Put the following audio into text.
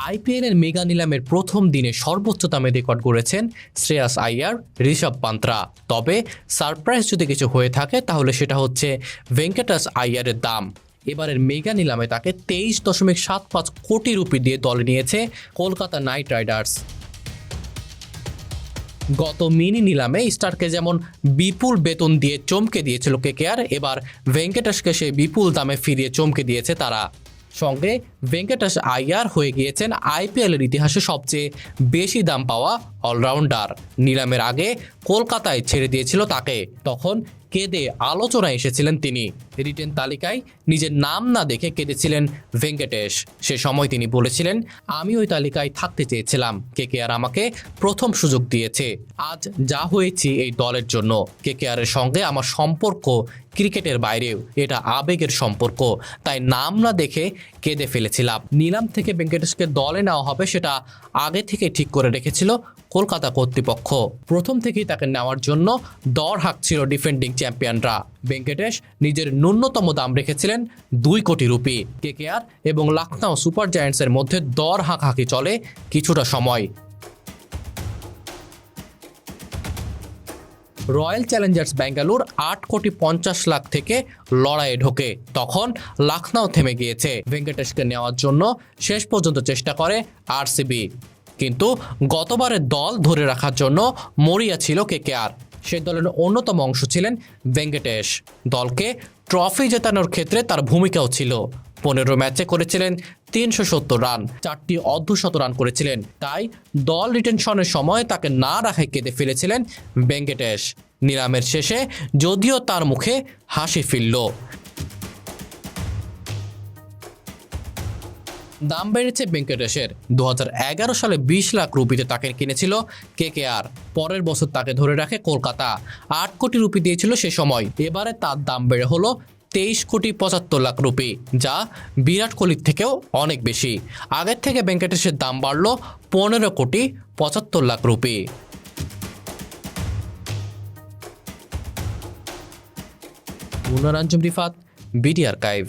IPL এর mega নিলামের প্রথম দিনে সর্বোচ্চ দামে রেকর্ড করেছেন শ্রেয়াস আইয়ার, ঋষভ পান্ত্রা। তবে সারপ্রাইজ যদি কিছু হয়ে থাকে তাহলে সেটা হচ্ছে ভেঙ্কটেশ আইয়ারের দাম। এবারের মেগা নিলামে তাকে 23.75 কোটি রুপি দিয়ে দলে নিয়েছে কলকাতা নাইট রাইডার্স। গত মিনি নিলামে স্টারকে যেমন বিপুল বেতন দিয়ে চমকে দিয়েছিল কেকেআর, এবার ভেঙ্কটেশকে সেই বিপুল দামে ফিরিয়ে চমকে দিয়েছে তারা। সঙ্গে ভেঙ্কটেশ আইয়ার হয়ে গিয়েছেন আইপিএলের ইতিহাসে সবচেয়ে বেশি দাম পাওয়া অলরাউন্ডার। নিলামের আগে কলকাতায় ছেড়ে দিয়েছিল তাকে, তখন কেঁদে আলোচনায় এসেছিলেন তিনি। রিটেন তালিকায় নিজের নাম না দেখে কেঁদেছিলেন ভেঙ্কটেশ। সে সময় তিনি বলেছিলেন, আমি ওই তালিকায় থাকতে চেয়েছিলাম, কেকেআর আমাকে প্রথম সুযোগ দিয়েছে। আজ যা হয়েছি এই দলের জন্য। কেকেআরের সঙ্গে আমার সম্পর্ক ক্রিকেটের বাইরেও, এটা আবেগের সম্পর্ক, তাই নাম না দেখে কেঁদে ফেলেছিলাম। নিলাম থেকে ভেঙ্কটেশকে দলে নেওয়া হবে সেটা আগে থেকে ঠিক করে রেখেছিল কলকাতা কর্তৃপক্ষ। প্রথম থেকেই তাকে নেওয়ার জন্য দর হাঁকছিল ডিফেন্ডিং চ্যাম্পিয়নরা। ভেঙ্কটেশ নিজের ন্যূনতম দাম রেখেছিলেন 2 কোটি রুপি। কেকেআর এবং লখনউ সুপার জায়ান্টসের মধ্যে দর হাঁকাহাঁকি চলে কিছুটা সময়। রয়্যাল চ্যালেঞ্জার্স ব্যাঙ্গালোর 8,50,00,000 থেকে লড়াইয়ে ঢোকে, তখন লখনউ থেমে গিয়েছে। ভেঙ্কটেশকে নেওয়ার জন্য শেষ পর্যন্ত চেষ্টা করে আরসিবি, কিন্তু গতবারের দল ধরে রাখার জন্য মরিয়া ছিল কেকেআর। সেই দলের অন্যতম অংশ ছিলেন ভেঙ্কটেশ। দলকে ট্রফি জেতানোর ক্ষেত্রে তার ভূমিকাও ছিল। 15 ম্যাচে করেছিলেন 370 রান, 4টি অর্ধশত রান করেছিলেন। তাই দল রিটেনশনের সময় তাকে না রাখায় কেঁদে ফেলেছিলেন ভেঙ্কটেশ। নিলামের শেষে যদিও তার মুখে হাসি ফিরল। দাম বেড়েছে ভেঙ্কটেশের। 2011 সালে 20 লাখ রুপিতে তাকে কিনেছিল কেকেআর। পরের বছর তাকে ধরে রাখে কলকাতা। 8 কোটি রুপি দিয়েছিল সে সময়। এবারে তার দাম বেড়ে হলো 23,75,00,000 রুপি, যা বিরাট কোহলির থেকেও অনেক বেশি। আগের থেকে ভেঙ্কটেশের দাম বাড়ল 15,75,00,000 রুপি। মুন্নার আঞ্জুম রিফাত, বিডি আর্কাইভ।